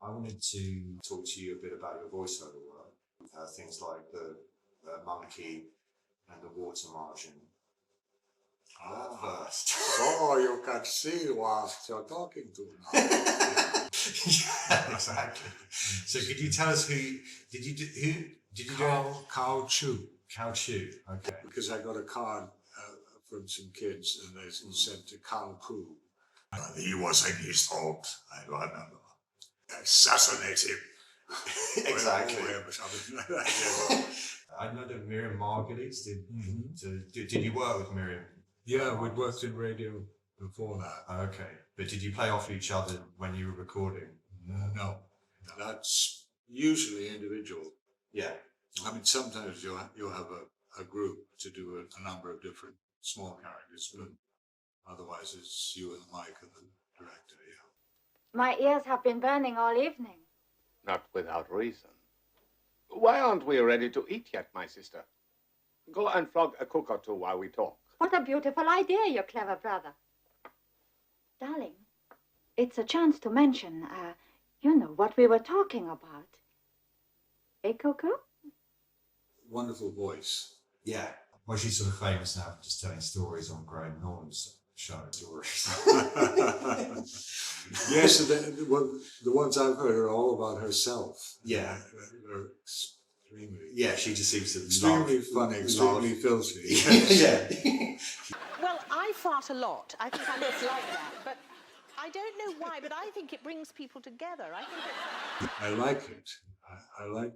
I wanted to talk to you a bit about your voiceover work. Things like the monkey and the water margin. First. Oh, you can see what you're talking to now. Yeah, exactly. So could you tell us who did you do? Cow Chew. Cow Chew. Okay. Because I got a card from some kids and they said to Cow Poo. He was in his throat, I remember. Assassinate him. Exactly. Or something like that. I know that Miriam Margulies did you work with Miriam? Yeah, we'd worked in radio before that. Okay. But did you play off each other when you were recording? No. That's usually individual. Yeah. I mean, sometimes you'll have a group to do a number of different small characters, but otherwise it's you and the mic and the director, yeah. My ears have been burning all evening. Not without reason. Why aren't we ready to eat yet, my sister? Go and flog a cook or two while we talk. What a beautiful idea, your clever brother. Darling, it's a chance to mention, what we were talking about. Eh, Coco? Wonderful voice. Yeah. Well, she's sort of famous now for just telling stories on Graham Norton's show. Stories. Yes, the ones I've heard are all about herself. Yeah. They're extremely... Yeah, she just seems to extremely funny, extremely filthy. Yeah. Well, I fart a lot. I think I'm just like that. But I don't know why, but I think it brings people together. I like it. I like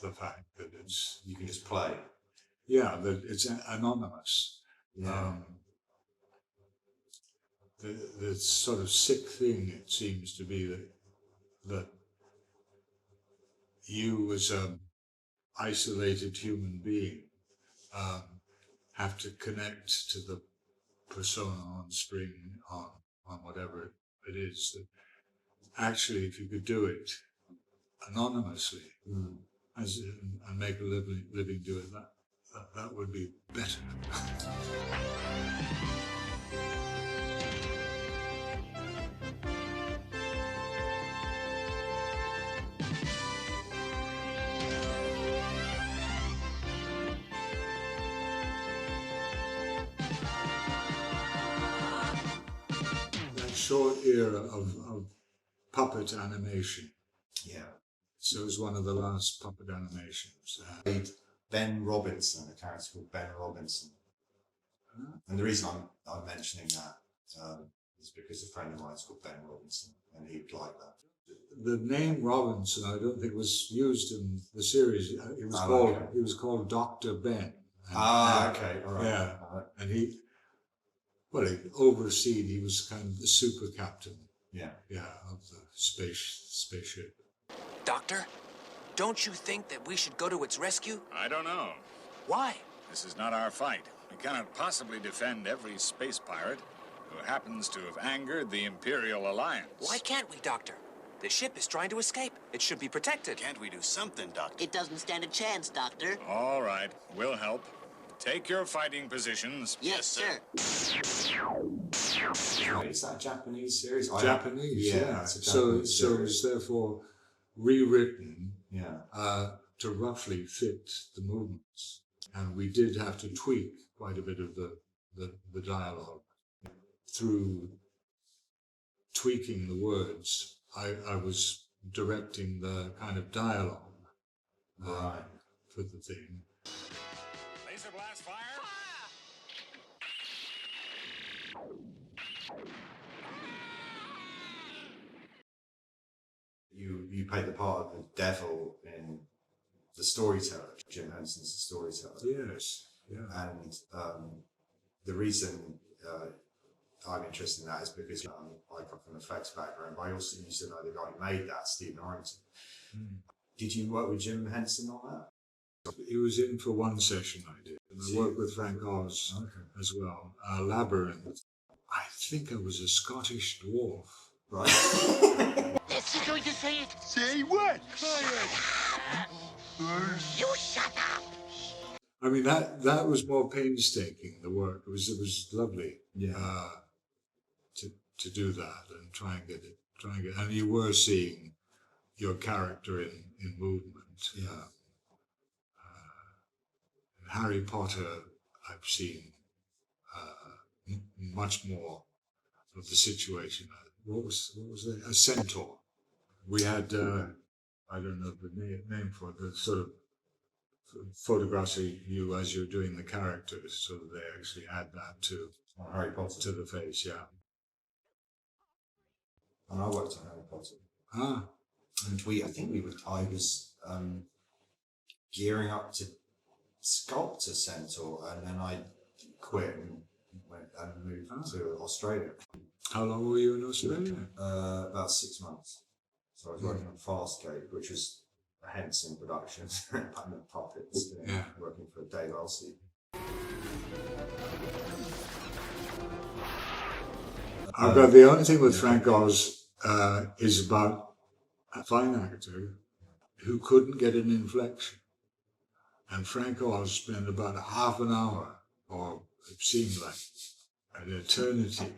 the fact that it's... You can just play. Yeah, that it's anonymous. Yeah. The sort of sick thing, it seems to be that you as an isolated human being have to connect to the persona on screen, on whatever it is. That actually, if you could do it anonymously and make a living do it, that would be better. Short era of puppet animation. Yeah. So it was one of the last puppet animations. Ben Robinson, a character called Ben Robinson. And the reason I'm mentioning that is because a friend of mine is called Ben Robinson, and he'd like that. The name Robinson, I don't think was used in the series. It was called Dr. Ben. Okay, all right. Yeah, and he overseed. He was kind of the super captain. Yeah, of the spaceship. Doctor, don't you think that we should go to its rescue? I don't know. Why? This is not our fight. We cannot possibly defend every space pirate who happens to have angered the Imperial Alliance. Why can't we, Doctor? The ship is trying to escape. It should be protected. Can't we do something, Doctor? It doesn't stand a chance, Doctor. All right, we'll help. Take your fighting positions. Yes, sir. Is that a Japanese series? Japanese, yeah. It's a So Japanese it's therefore rewritten yeah. To roughly fit the movements. And we did have to tweak quite a bit of the dialogue. Through tweaking the words, I was directing the kind of dialogue for the thing. Laser blast fire! You played the part of the devil in The Storyteller. Jim Henson's The Storyteller. Yes, yeah. And the reason I'm interested in that is because I come from an effects background, but I also used to know the guy who made that, Steve Norrington. Did you work with Jim Henson on that? He was in for one session I did, and I worked with Frank Oz as well. Labyrinth. I think I was a Scottish dwarf. Right. Is he going to say it? Say what? You shut up! I mean, that was more painstaking, the work. It was lovely to do that and try and get, and you were seeing your character in movement. Yeah. Harry Potter, I've seen much more of the situation. What was it? A centaur. We had I don't know the name for it, but sort of photographs of you as you're doing the characters, so that they actually add that to Harry Potter. to the face. Yeah. And I worked on Harry Potter. Ah. And I was gearing up to sculpt a centaur, and then I quit and went and moved to Australia. How long were you in Australia? About 6 months. So I was working on Farscape, which was a Henson production, and the puppets, working for Dave Elsey. I've got the only thing with Frank Oz is about a fine actor who couldn't get an inflection. And Frank Oz spent about half an hour, or it seemed like an eternity,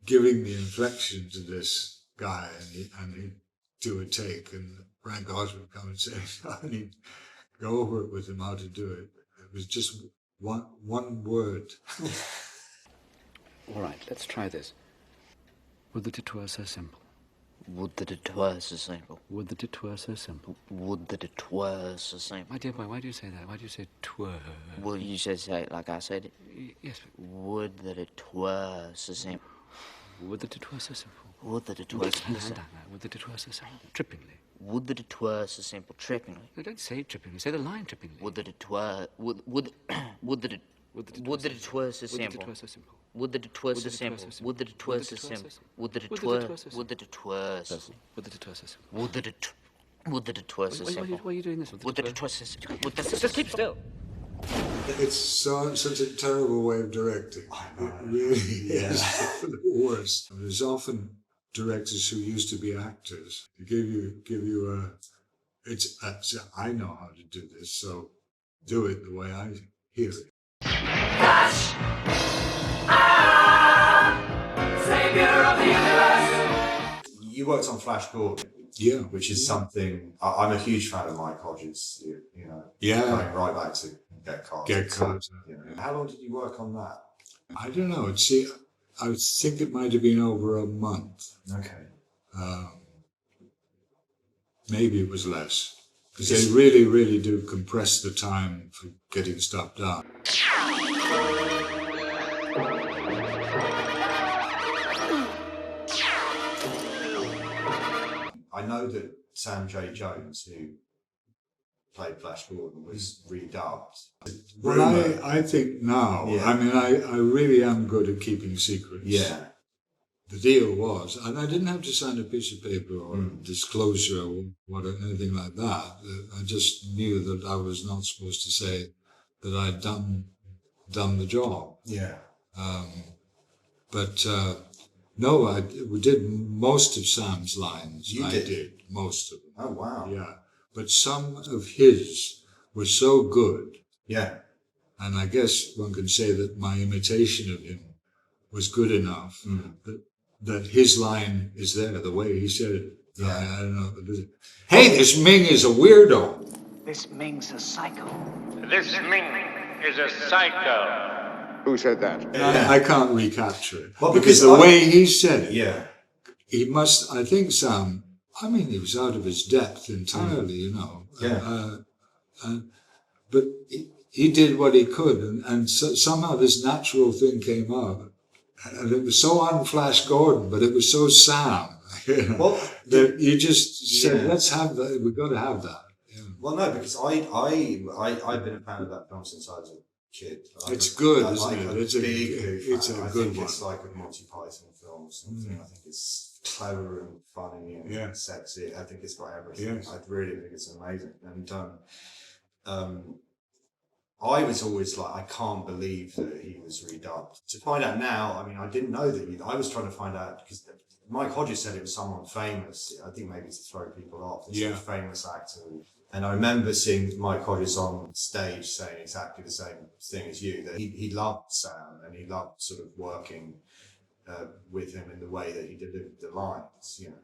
giving the inflection to this guy, and he'd do a take, and Frank Oz would come and say, and he'd go over it with him how to do it. It was just one word. All right, let's try this. Would that it were so simple. Would that it were so simple. Would that it were so simple. Would that it were so simple. My dear boy, why do you say that? Why do you say twere? Well, you should say it like I said it. Yes. Would that it were so simple. Would that it were so simple. Would that it were so simple. Would that it were so simple. Trippingly. Would that it were so simple. Trippingly. No, don't say it trippingly. Say the line trippingly. Would that it were. Would that it. Would that it were so simple. Would that it were so simple. Would that it were so simple. Would that it were. Would that it were. Would that it were so simple. Would that it. Would that it were so simple. Why are you doing this? Would that it were so simple. Would that. Just keep still. It's such a terrible way of directing. It really is the worst. There's often directors who used to be actors. They give you a. I know how to do this, so do it the way I hear it. Gosh! Savior of the universe! You worked on Flash Gordon. Yeah. Which is something, I'm a huge fan of Mike Hodges, you know. Yeah. Going right back to Get Cards. Get Cards. You know. How long did you work on that? I don't know. See, I think it might have been over a month. Okay. Maybe it was less. Because they really, really do compress the time for getting stuff done. I know that Sam J. Jones, who played Flash Gordon, was redubbed. Well, I think now, I mean, I really am good at keeping secrets. Yeah. The deal was, and I didn't have to sign a piece of paper or disclosure or anything like that. I just knew that I was not supposed to say that I'd done the job. Yeah. But no, we did most of Sam's lines. You I did? did most of them. Oh, wow. Yeah. But some of his were so good. Yeah. And I guess one can say that my imitation of him was good enough that his line is there, the way he said it. Yeah. I don't know. Hey, this Ming is a weirdo. This Ming's a psycho. This Ming is a psycho. Who said that? I can't recapture it. Well, because the way he said it, yeah, he must, I think Sam, I mean, he was out of his depth entirely, you know. Yeah. But he did what he could, and so, somehow this natural thing came out. And it was so un-Flash Gordon, but it was so Sam. You know, well, that you just said, let's have that, we've got to have that. Yeah. Well, no, because I've been a fan of that film since I was a kid. It's good, isn't it? It's a good one. It's like a Monty Python film or something. I think it's clever and funny and sexy. I think it's got everything. Yes. I really think it's amazing. And I was always like, I can't believe that he was redubbed. To find out now, I mean, I didn't know that. I was trying to find out because Mike Hodges said it was someone famous. I think maybe to throw people off. This famous actor. And I remember seeing Mike Hodges on stage saying exactly the same thing as you, that he loved Sam and he loved sort of working with him in the way that he delivered the lines, you know.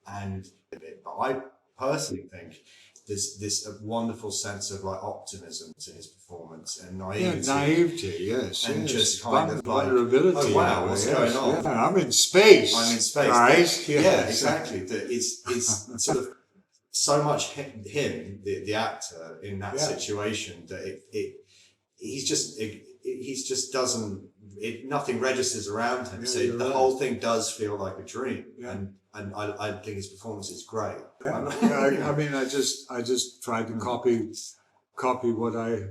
and but I personally think there's this wonderful sense of like optimism to his performance and naivety. Naivety, yes, and yes. just kind of like, vulnerability. oh wow, what's going on? Yeah, I'm in space. I'm in space. Right? Yes. Yeah, exactly. It's sort of so much him, the actor, in that situation that he's just doesn't. Nothing registers around him. So the whole thing does feel like a dream. And I think his performance is great. I mean, I just tried to copy what I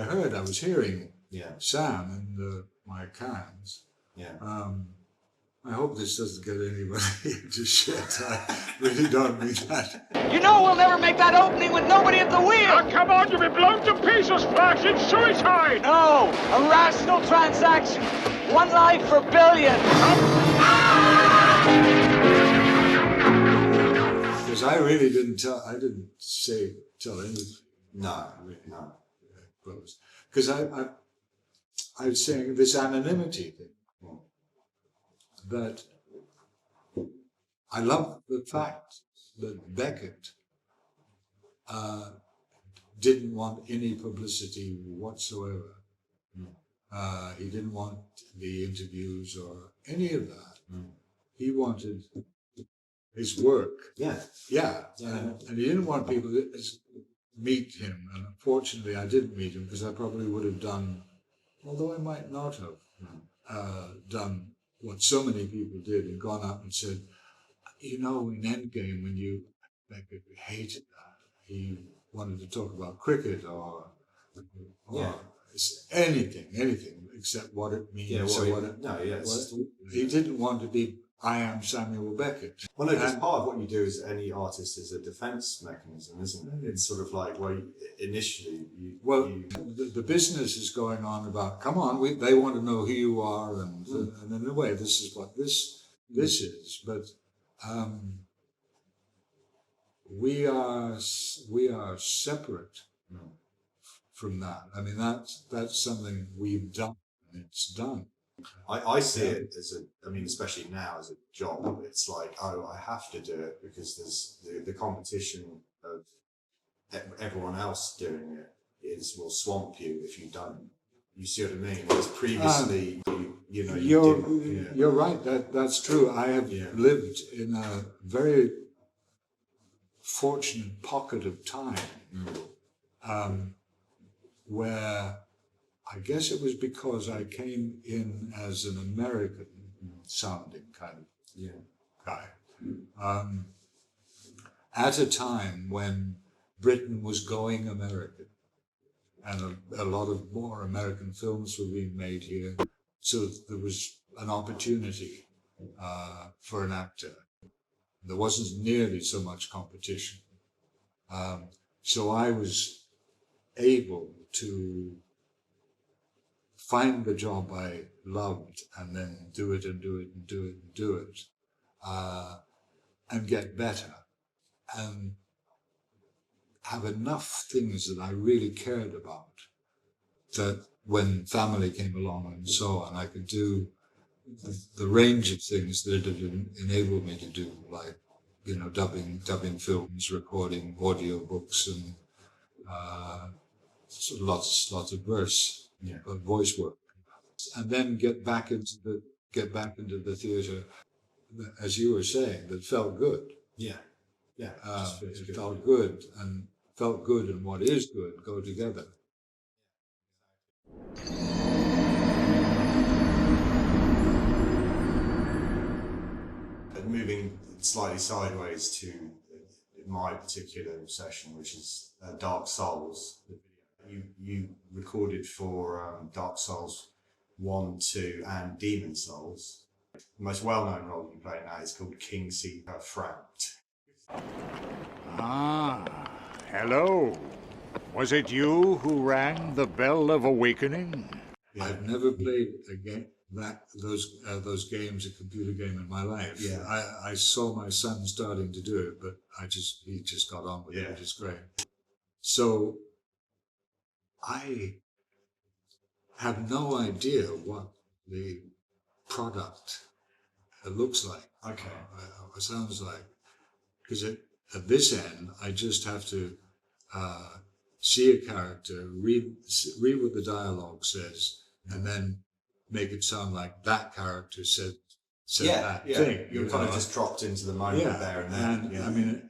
heard. I was hearing Sam and my cans. I hope this doesn't get anybody into shit. I really don't mean that. You know we'll never make that opening with nobody at the wheel! Now come on, you'll be blown to pieces, Flash! It's suicide! No! A rational transaction! One life for billions! Because I really didn't tell anything. No. Because I was saying this anonymity thing. That I love the fact that Beckett didn't want any publicity whatsoever. He didn't want the interviews or any of that. He wanted his work. And he didn't want people to meet him. And unfortunately, I didn't meet him because I probably would have done, although I might not have done what so many people did and gone up and said, you know, in Endgame, when Beckett hated that, he wanted to talk about cricket or anything except what it means. He didn't want to be, I am Samuel Beckett. Well, no, because part of what you do as any artist is a defense mechanism, isn't it? It's sort of like, well, initially... The business is going on about, come on, they want to know who you are, and in a way, this is what this is. But we are separate from that. I mean, that's something we've done, and it's done. I see it as especially now as a job. It's like, oh, I have to do it because there's the competition of everyone else doing it will swamp you if you don't. You see what I mean? Whereas previously, you're right. That's true. I have lived in a very fortunate pocket of time where I guess it was because I came in as an American sounding kind of guy at a time when Britain was going American and a lot of more American films were being made here. So there was an opportunity for an actor. There wasn't nearly so much competition. So I was able to find the job I loved and then do it and do it and do it and do it and get better and have enough things that I really cared about that when family came along and so on, I could do the range of things that it had enabled me to do, like, you know, dubbing films, recording audio books, and lots of voice work, and then get back into the theatre, as you were saying, that felt good. It felt good, and felt good and what is good go together. Moving slightly sideways to my particular obsession, which is Dark Souls. You recorded for Dark Souls 1, 2, and Demon Souls. The most well-known role you play now is called King Seeker Franked. Ah, hello. Was it you who rang the bell of awakening? I've never played a game those games, a computer game, in my life. I saw my son starting to do it, but he just got on with it, which is great. So I have no idea what the product looks like. It sounds like. because at this end, I just have to see a character, read what the dialogue says, and then make it sound like that character said that thing. You're kind of just dropped into the moment there and then. I mean,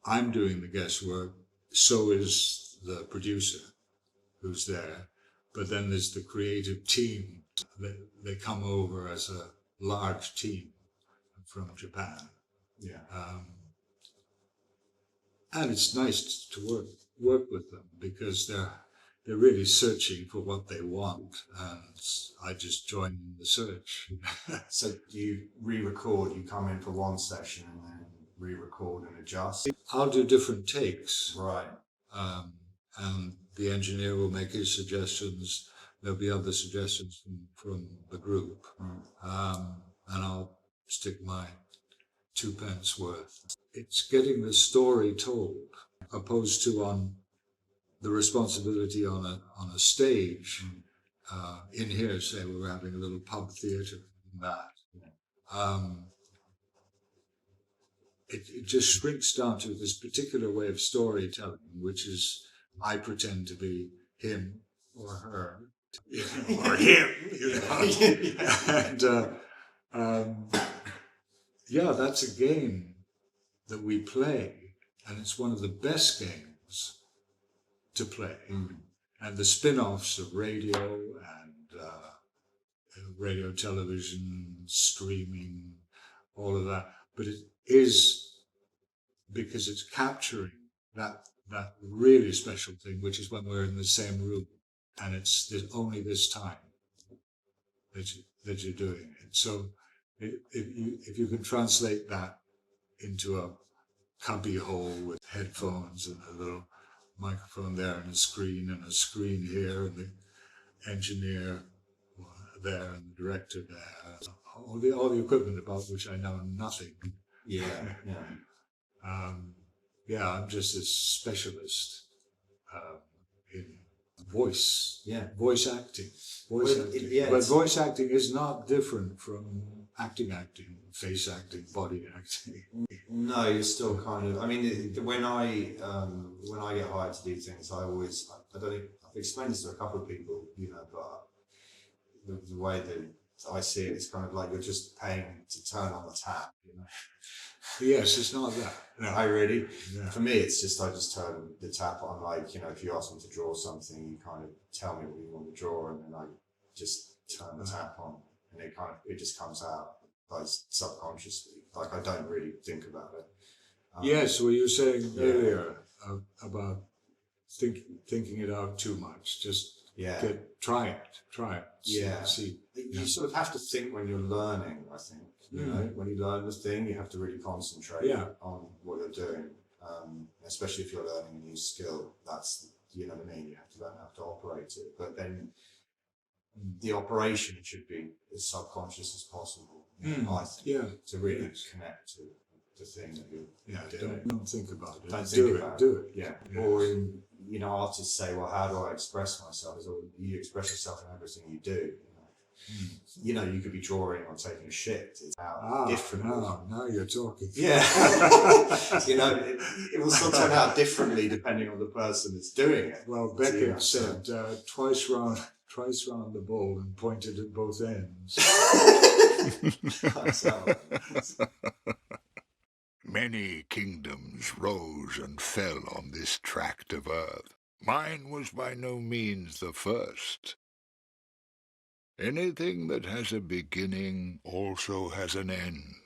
I'm doing the guesswork. So is the producer, who's there. But then there's the creative team. They come over as a large team from Japan. Yeah. And it's nice to work with them because they're really searching for what they want, and I just join in the search. So you re-record, you come in for one session and then re-record and adjust? I'll do different takes. Right. And the engineer will make his suggestions. There'll be other suggestions from the group. And I'll stick my 2 pence worth. It's getting the story told, opposed to on the responsibility on a stage. In here, say we're having a little pub theatre and that. It just shrinks down to this particular way of storytelling, which is I pretend to be him or her, or him, and that's a game that we play, and it's one of the best games to play. And the spin-offs of radio and radio, television, streaming, all of that, but it is because it's capturing that really special thing, which is when we're in the same room, and it's only this time that you're doing it. So if you can translate that into a cubby hole with headphones and a little microphone there and a screen here and the engineer there and the director there, all the equipment about which I know nothing. I'm just a specialist in voice acting. But voice acting is not different from acting, face acting, body acting. No, you're still kind of. I mean, when I get hired to do things, I don't think I've explained this to a couple of people, but the way that I see it, it's kind of like you're just paying to turn on the tap, Yes, it's not that. No. I really. Yeah. For me, it's just I just turn the tap on. Like if you ask me to draw something, you kind of tell me what you want to draw, and then I just turn the tap on, and it just comes out like subconsciously. Like I don't really think about it. Yes, well, you were saying earlier about thinking it out too much. Just try it. See. You sort of have to think when you're learning. I think when you learn the thing, you have to really concentrate on what you're doing. Especially if you're learning a new skill. That's what I mean. You have to learn how to operate it. But then the operation should be as subconscious as possible. I think to really connect to the thing that you're doing. Don't think about it. Don't do think it. about Do it. it. Yeah. Or artists say, well, how do I express myself? You express yourself in everything you do. You could be drawing or taking a shit. It's out differently. Now you're talking. Yeah. It will still turn out differently depending on the person that's doing it. Well, Beckett said twice round the bowl and pointed at both ends. Many kingdoms rose and fell on this tract of earth. Mine was by no means the first. Anything that has a beginning also has an end.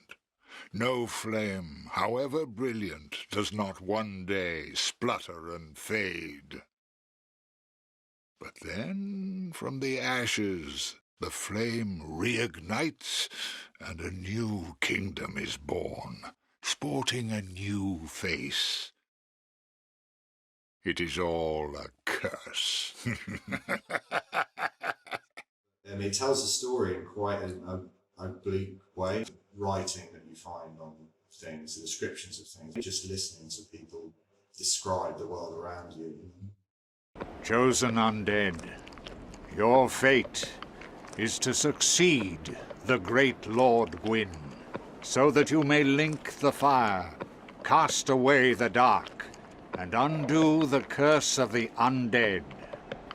No flame, however brilliant, does not one day splutter and fade. But then, from the ashes, the flame reignites, and a new kingdom is born, sporting a new face. It is all a curse. It tells a story in quite an oblique way. Writing that you find on things, the descriptions of things, just listening to people describe the world around you. Chosen undead, your fate is to succeed the great Lord Gwyn, so that you may link the fire cast away the dark, and undo the curse of the undead.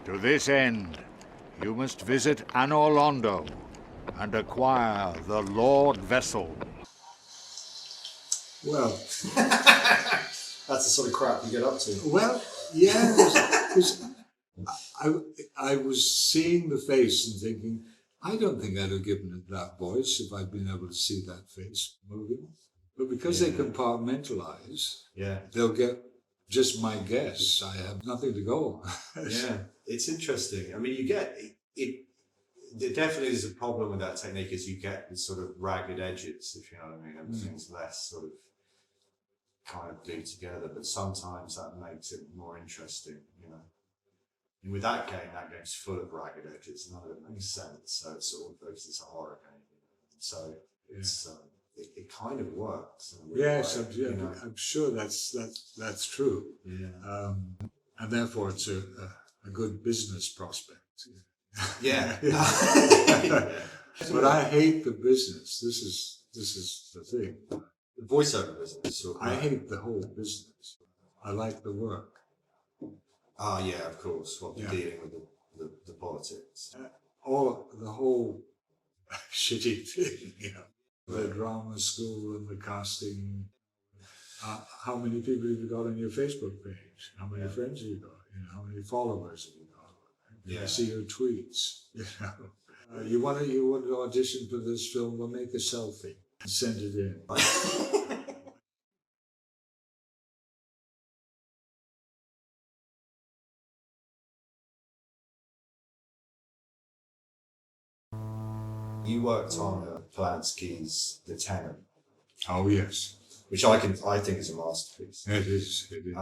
To this end, you must visit Anor Londo and acquire the Lord Vessel. Well, That's the sort of crap you get up to. well, yeah, because I was seeing the face and thinking, I don't think I'd have given it that voice if I'd been able to see that face moving. But because they compartmentalize, they'll get just my guess. I have nothing to go on. Yeah, it's interesting. I mean, you get it. There definitely is a problem with that technique, is you get these sort of ragged edges, if you know what I mean. Everything's less sort of kind of glued together, but sometimes that makes it more interesting, you know. And with that game's full of ragged edges. None of it makes sense, so it's sort of it's a horror game. So it's it kind of works. In a weird Yes, way, you know? I'm sure that's true. Yeah. And therefore, it's a good business prospect. Yeah. But I hate the business. This is the thing. The voiceover business. I hate the whole business. I like the work. Ah, yeah, of course. Dealing with the politics. Or the whole shitty thing, you know. The drama school and the casting. How many people have you got on your Facebook page? How many friends have you got? You know, how many followers have you got? I see your tweets. You know, you want to audition for this film? Well, make a selfie and send it in. You worked on Polanski's The Tenant. Oh yes, which I think is a masterpiece. It is. It is.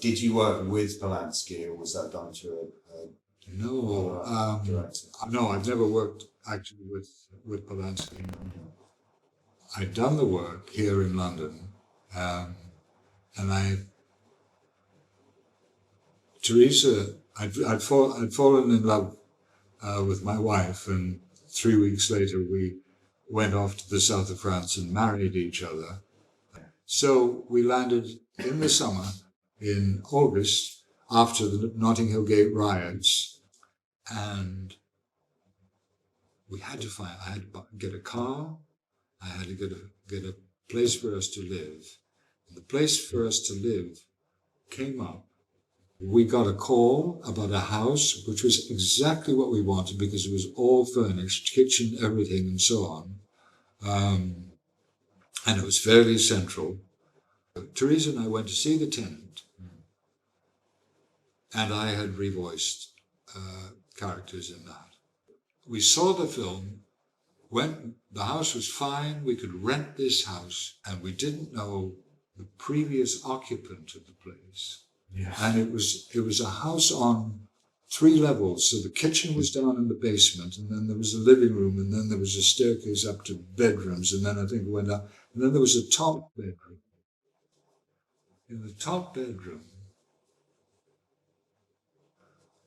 Did you work with Polanski, or was that done to No, director? No, I've never worked actually with Polanski. I'd done the work here in London, and Teresa, I'd fallen in love with my wife, and 3 weeks later we went off to the south of France and married each other. So we landed in the summer in August after the Notting Hill Gate riots, and I had to get a car, I had to get a place for us to live. The place for us to live came up. We got a call about a house, which was exactly what we wanted because it was all furnished, kitchen, everything, and so on. And it was fairly central. Teresa and I went to see The Tenant, and I had revoiced characters in that. We saw the film, the house was fine, we could rent this house, and we didn't know the previous occupant of the place. Yeah. And it was a house on 3 levels. So the kitchen was down in the basement, and then there was a living room, and then there was a staircase up to bedrooms, and then I think it went up, and then there was a top bedroom. In the top bedroom,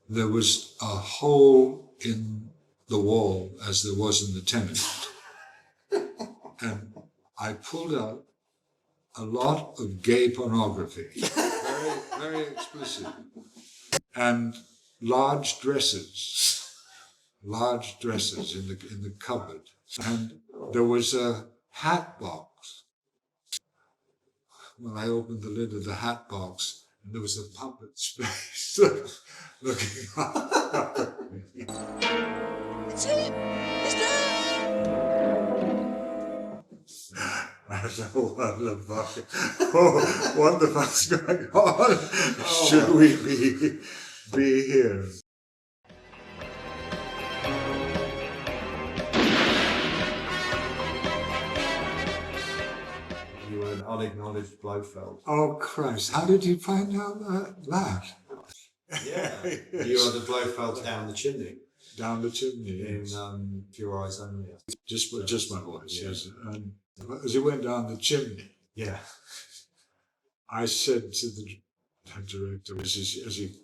there was a hole in the wall, as there was in The Tenant. And I pulled out a lot of gay pornography, very, very explicit, and large dresses in the cupboard. And there was a hat box. When I opened the lid of the hat box, and there was a puppet's face looking up at me. It's him! It's there! I don't know what the fuck's going on? Should we be here? You were an unacknowledged Blofeld. Oh Christ! How did you find out that? Yeah, you are the Blofeld down the chimney. Down the chimney in Your Eyes Only. Just my voice. Yeah. Yes. And as he went down the chimney, yeah, I said to the director as he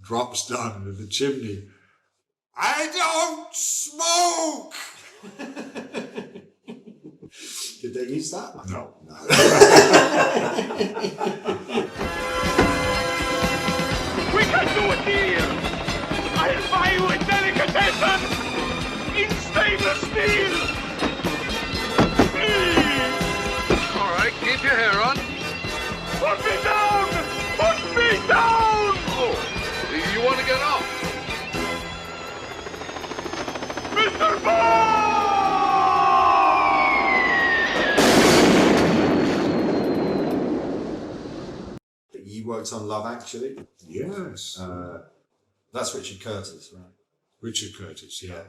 drops down into the chimney, "I don't smoke." Did they use that? No. We can do a deal. I'll buy you a delicatessen in stainless steel. All right, keep your hair on. Put me down! Put me down! Oh, you want to get off? Mr. Bond! You worked on Love Actually. Yes. That's Richard Curtis, right? Richard Curtis, yeah.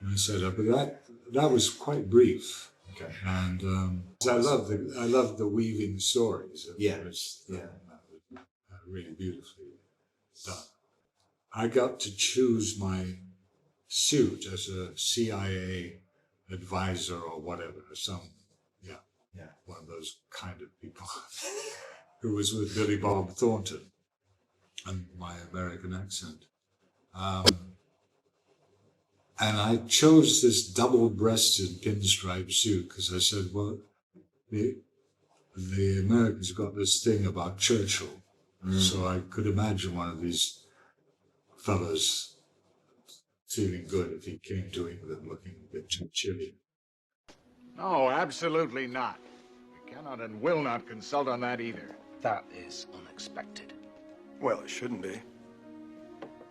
And I said, but that was quite brief. Okay. And I love the weaving stories. It was really beautifully done. I got to choose my suit as a CIA advisor or whatever, one of those kind of people who was with Billy Bob Thornton and my American accent. And I chose this double-breasted pinstripe suit because I said, well, the Americans got this thing about Churchill. So I could imagine one of these fellows feeling good if he came to England looking a bit Churchillian. No, absolutely not. We cannot and will not consult on that either. That is unexpected. Well, it shouldn't be.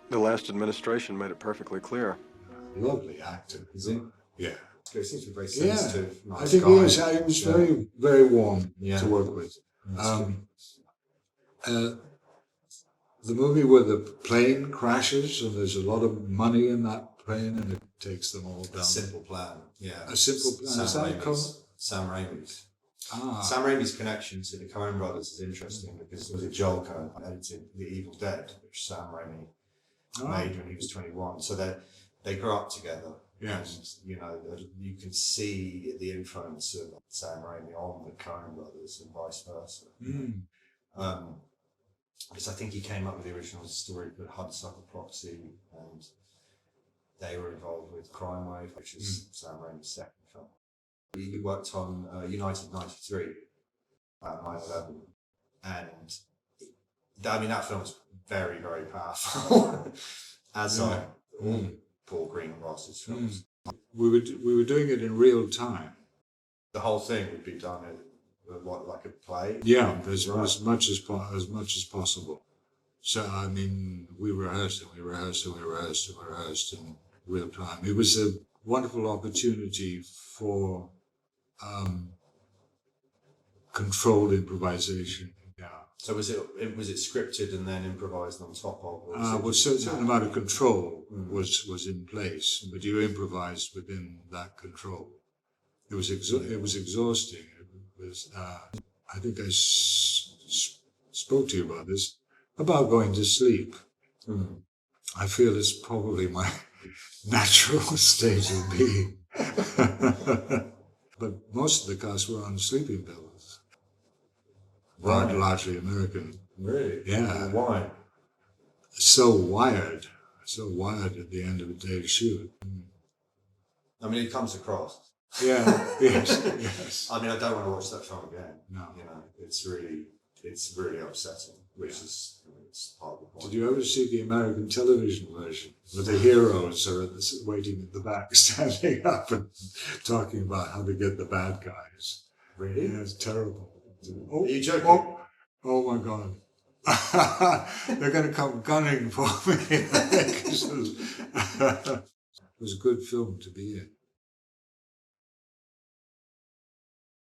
The last administration made it perfectly clear. Lovely actor, isn't he? Yeah. He seems to be very sensitive. I think he is. He was very, very warm to work with. The movie where the plane crashes and there's a lot of money in that plane and it takes them all down. A Simple Plan, yeah. A Simple Plan. Is that called? Sam Raimi's. Ah. Sam Raimi's connection to the Coen brothers is interesting because it was a Joel Coen edited The Evil Dead, which Sam Raimi made when he was 21. So they grew up together. Yes. And, you can see the influence of Sam Raimi on the Coen brothers and vice versa. Because I think he came up with the original story called Hudsucker Proxy, and they were involved with Crime Wave, which is Sam Raimi's second film. You worked on United 93, 9/11, and that film's very, very powerful, as are all Paul Greengrass's films. We were doing it in real time. The whole thing would be done like a play. Yeah, as much as possible. So we rehearsed in real time. It was a wonderful opportunity for controlled improvisation. Yeah. So was it scripted and then improvised on top of? Well, a certain amount of control was in place, but you improvised within that control. It was exhausting. It was. I think I spoke to you about this, about going to sleep. I feel it's probably my natural state of being. But most of the cast were on sleeping pills. Right. Largely American. Really? Yeah. Why? So wired at the end of a day's shoot. It comes across. Yeah, yes. I don't want to watch that film again. No. It's really upsetting, which is it's part of the point. Did you ever see the American television version where the heroes are waiting at the back, standing up and talking about how to get the bad guys? Really? Yeah, it's terrible. Are you joking? Oh my God. They're going to come gunning for me. It was a good film to be in.